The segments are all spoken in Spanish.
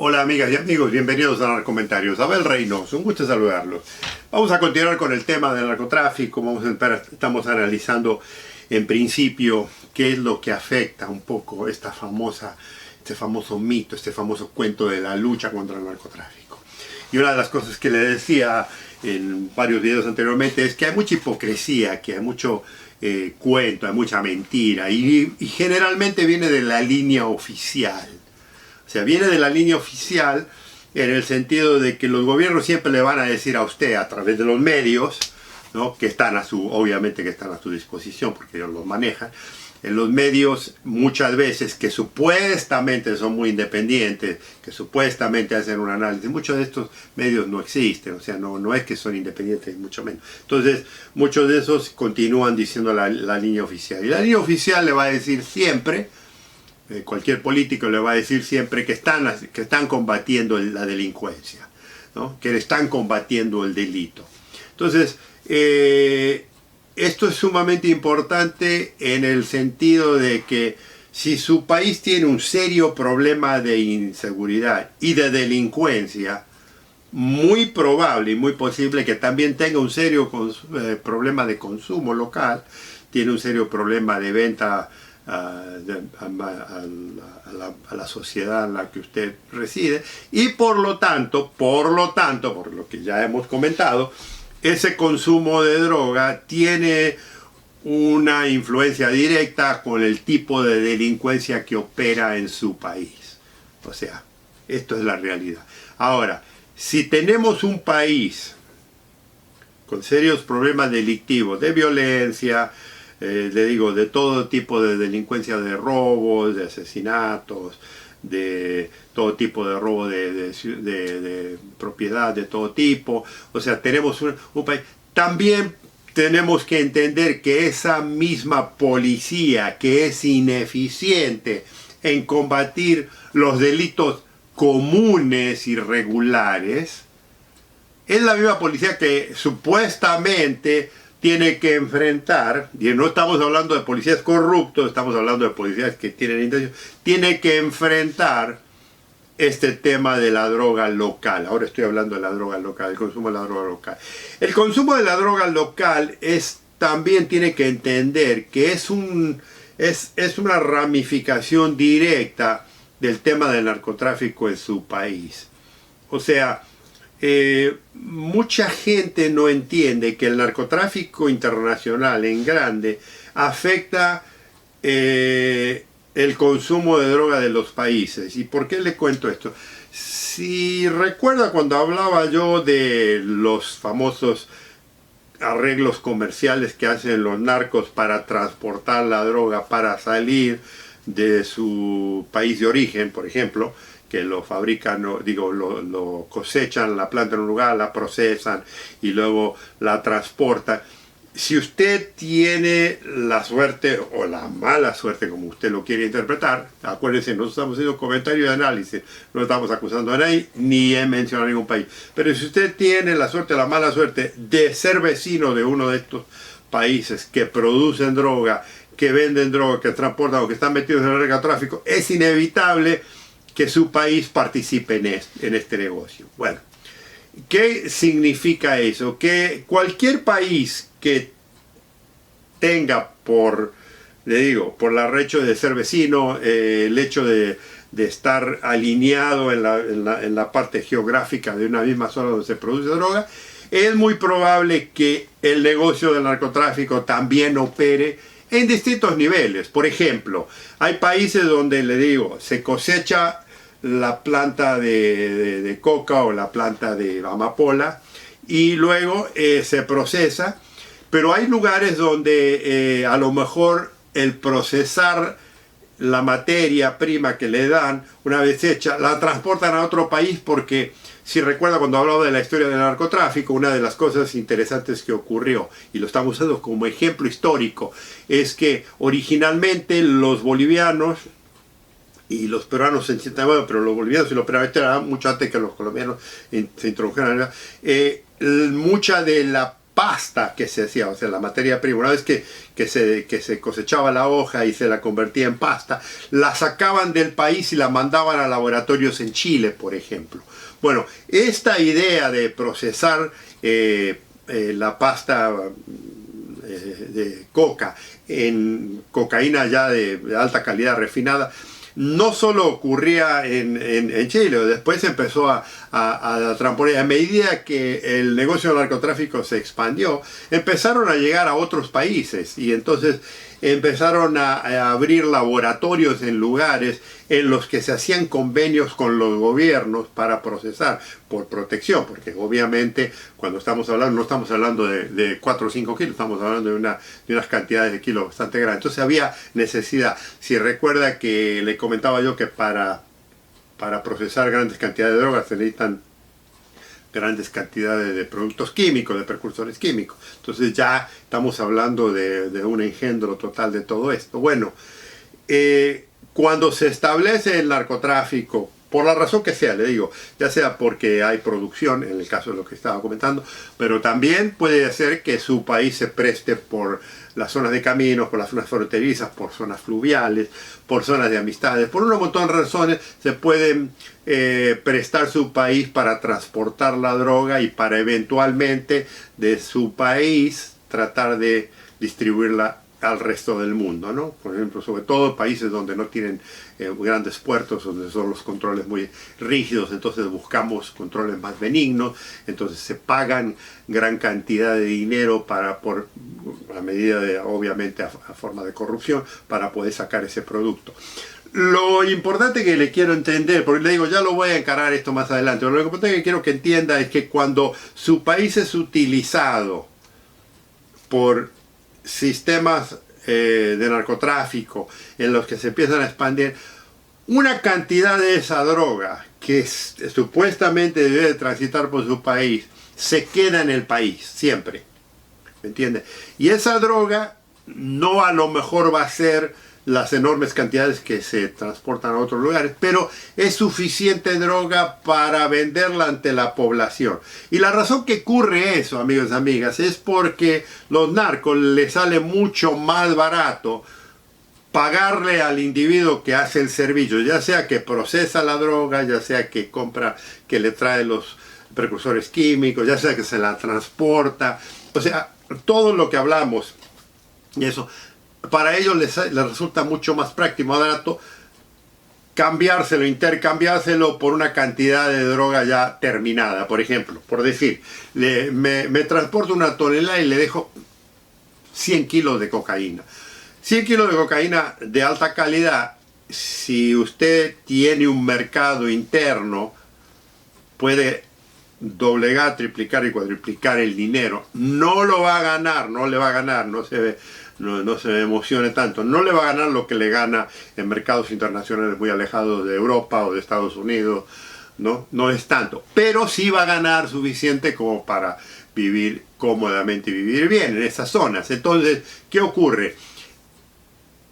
Hola amigas y amigos, bienvenidos a Narcomentarios. Abel Reynoso, un gusto saludarlos. Vamos a continuar con el tema del narcotráfico. Estamos analizando en principio qué es lo que afecta un poco este famoso mito, este famoso cuento de la lucha contra el narcotráfico. Y una de las cosas que le decía en varios videos anteriormente es que hay mucha hipocresía, que hay mucho cuento, hay mucha mentira y generalmente viene de la línea oficial. O sea, viene de la línea oficial en el sentido de que los gobiernos siempre le van a decir a usted a través de los medios, ¿no? Que están obviamente que están a su disposición porque ellos los manejan. En los medios muchas veces que supuestamente son muy independientes, que supuestamente hacen un análisis, muchos de estos medios no existen, o sea, no es que son independientes, mucho menos. Entonces, muchos de esos continúan diciendo la línea oficial. Y la línea oficial le va a decir siempre, cualquier político le va a decir siempre que están combatiendo la delincuencia, ¿no? Que están combatiendo el delito. Entonces, esto es sumamente importante en el sentido de que si su país tiene un serio problema de inseguridad y de delincuencia, muy probable y muy posible que también tenga un serio problema de consumo local, tiene un serio problema de venta a la sociedad en la que usted reside, y por lo tanto, por lo que ya hemos comentado, ese consumo de droga tiene una influencia directa con el tipo de delincuencia que opera en su país. O sea, esto es la realidad. Ahora, si tenemos un país con serios problemas delictivos, de violencia, le digo, de todo tipo de delincuencia, de robos, de asesinatos, de todo tipo de robo de propiedad de todo tipo, o sea, tenemos un país. También tenemos que entender que esa misma policía que es ineficiente en combatir los delitos comunes y regulares, es la misma policía que supuestamente tiene que enfrentar, y no estamos hablando de policías corruptos, estamos hablando de policías que tienen intención, tiene que enfrentar este tema de la droga local. Ahora estoy hablando de la droga local, el consumo de la droga local. El consumo de la droga local también tiene que entender que es una ramificación directa del tema del narcotráfico en su país. O sea, mucha gente no entiende que el narcotráfico internacional en grande afecta el consumo de droga de los países. ¿Y por qué le cuento esto? Si recuerda cuando hablaba yo de los famosos arreglos comerciales que hacen los narcos para transportar la droga, para salir de su país de origen, por ejemplo, que lo fabrican, lo cosechan, la plantan en un lugar, la procesan y luego la transportan. Si usted tiene la suerte o la mala suerte, como usted lo quiere interpretar, acuérdense, no estamos haciendo comentario de análisis, no estamos acusando a nadie, ni he mencionado a ningún país. Pero si usted tiene la suerte o la mala suerte de ser vecino de uno de estos países que producen droga, que venden droga, que transportan o que están metidos en el narcotráfico, es inevitable que su país participe en este negocio. Bueno, ¿qué significa eso? Que cualquier país que tenga por el hecho de ser vecino, el hecho de estar alineado en la parte geográfica de una misma zona donde se produce droga, es muy probable que el negocio del narcotráfico también opere en distintos niveles. Por ejemplo, hay países donde, se cosecha la planta de coca o la planta de amapola y luego se procesa, pero hay lugares donde a lo mejor el procesar la materia prima que le dan, una vez hecha, la transportan a otro país porque, si recuerda cuando hablaba de la historia del narcotráfico, una de las cosas interesantes que ocurrió, y lo estamos usando como ejemplo histórico, es que originalmente los bolivianos y los peruanos en cierta manera, pero los bolivianos y los peruanos eran mucho antes que los colombianos se introdujeron, mucha de la pasta que se hacía, o sea, la materia prima, una vez que se cosechaba la hoja y se la convertía en pasta, la sacaban del país y la mandaban a laboratorios en Chile, por ejemplo. Bueno, esta idea de procesar la pasta de coca en cocaína ya de alta calidad refinada, no solo ocurría en Chile, después empezó a tramponear. A medida que el negocio del narcotráfico se expandió, empezaron a llegar a otros países y entonces empezaron a abrir laboratorios en lugares en los que se hacían convenios con los gobiernos para procesar por protección, porque obviamente cuando estamos hablando, no estamos hablando de 4 o 5 kilos, estamos hablando de unas cantidades de kilos bastante grandes. Entonces había necesidad. Si recuerda que le comentaba yo que para procesar grandes cantidades de drogas se necesitan grandes cantidades de productos químicos, de precursores químicos. Entonces ya estamos hablando de un engendro total de todo esto. Bueno, cuando se establece el narcotráfico, por la razón que sea, le digo, ya sea porque hay producción, en el caso de lo que estaba comentando, pero también puede ser que su país se preste por las zonas de caminos, por las zonas fronterizas, por zonas fluviales, por zonas de amistades, por un montón de razones se pueden prestar su país para transportar la droga y para eventualmente de su país tratar de distribuirla al resto del mundo, ¿no? Por ejemplo, sobre todo países donde no tienen grandes puertos, donde son los controles muy rígidos, entonces buscamos controles más benignos, entonces se pagan gran cantidad de dinero a medida de, obviamente, a forma de corrupción, para poder sacar ese producto. Lo importante que le quiero entender, porque le digo, ya lo voy a encarar esto más adelante, pero lo importante que quiero que entienda es que cuando su país es utilizado por sistemas de narcotráfico en los que se empiezan a expandir, una cantidad de esa droga que supuestamente debe transitar por su país, se queda en el país, siempre. ¿Me entiende? Y esa droga no a lo mejor va a ser las enormes cantidades que se transportan a otros lugares, pero es suficiente droga para venderla ante la población. Y la razón que ocurre eso, amigos y amigas, es porque los narcos les sale mucho más barato pagarle al individuo que hace el servicio, ya sea que procesa la droga, ya sea que compra, que le trae los precursores químicos, ya sea que se la transporta, o sea, todo lo que hablamos y eso, para ellos les resulta mucho más práctico, más barato cambiárselo, intercambiárselo por una cantidad de droga ya terminada. Por ejemplo, por decir, me transporto una tonelada y le dejo 100 kilos de cocaína. 100 kilos de cocaína de alta calidad, si usted tiene un mercado interno, puede doblegar, triplicar y cuadruplicar el dinero. No lo va a ganar, no le va a ganar, no se emocione tanto, no le va a ganar lo que le gana en mercados internacionales muy alejados de Europa o de Estados Unidos, no es tanto, pero sí va a ganar suficiente como para vivir cómodamente y vivir bien en esas zonas. Entonces, ¿qué ocurre?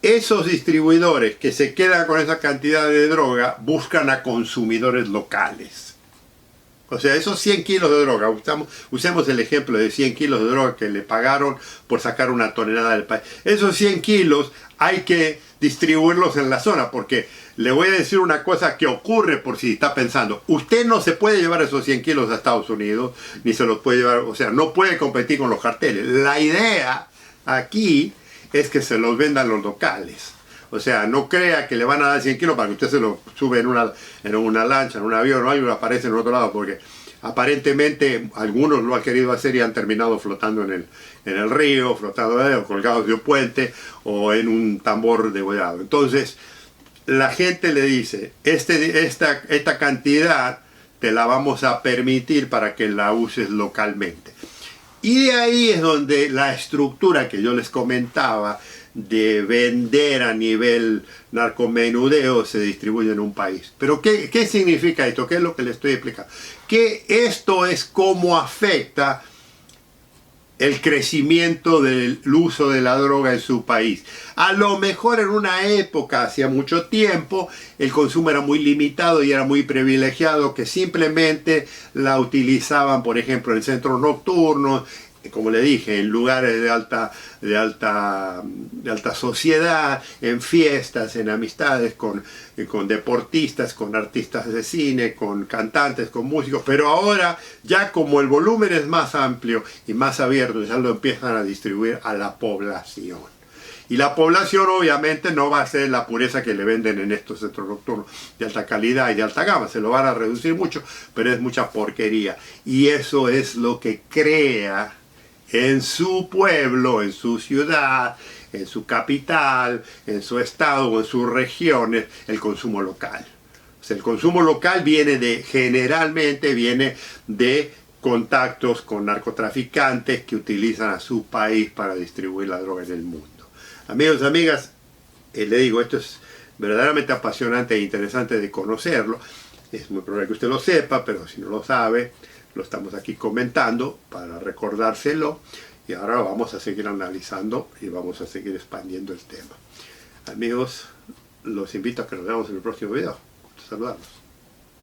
Esos distribuidores que se quedan con esa cantidad de droga buscan a consumidores locales. O sea, esos 100 kilos de droga, usemos el ejemplo de 100 kilos de droga que le pagaron por sacar una tonelada del país. Esos 100 kilos hay que distribuirlos en la zona, porque le voy a decir una cosa que ocurre por si está pensando. Usted no se puede llevar esos 100 kilos a Estados Unidos, ni se los puede llevar, o sea, no puede competir con los carteles. La idea aquí es que se los vendan los locales. O sea, no crea que le van a dar 100 kilos para que usted se lo sube en una lancha, en un avión o algo y aparece en otro lado, porque aparentemente algunos lo han querido hacer y han terminado flotando en el río, flotando colgados de un puente o en un tambor degollado. Entonces, la gente le dice, esta cantidad te la vamos a permitir para que la uses localmente. Y de ahí es donde la estructura que yo les comentaba de vender a nivel narcomenudeo se distribuye en un país. Pero ¿qué significa esto? ¿Qué es lo que le estoy explicando? Que esto es cómo afecta el crecimiento del uso de la droga en su país. A lo mejor en una época, hacía mucho tiempo, el consumo era muy limitado y era muy privilegiado, que simplemente la utilizaban, por ejemplo, en centros nocturnos, como le dije, en lugares de alta sociedad, en fiestas, en amistades con deportistas, con artistas de cine, con cantantes, con músicos, pero ahora ya como el volumen es más amplio y más abierto, ya lo empiezan a distribuir a la población. Y la población obviamente no va a ser la pureza que le venden en estos centros nocturnos de alta calidad y de alta gama, se lo van a reducir mucho, pero es mucha porquería. Y eso es lo que crea en su pueblo, en su ciudad, en su capital, en su estado o en sus regiones, el consumo local. O sea, el consumo local generalmente viene de contactos con narcotraficantes que utilizan a su país para distribuir la droga en el mundo. Amigos y amigas, le digo, esto es verdaderamente apasionante e interesante de conocerlo. Es muy probable que usted lo sepa, pero si no lo sabe, lo estamos aquí comentando para recordárselo. Y ahora vamos a seguir analizando y vamos a seguir expandiendo el tema. Amigos, los invito a que nos veamos en el próximo video. Saludarlos.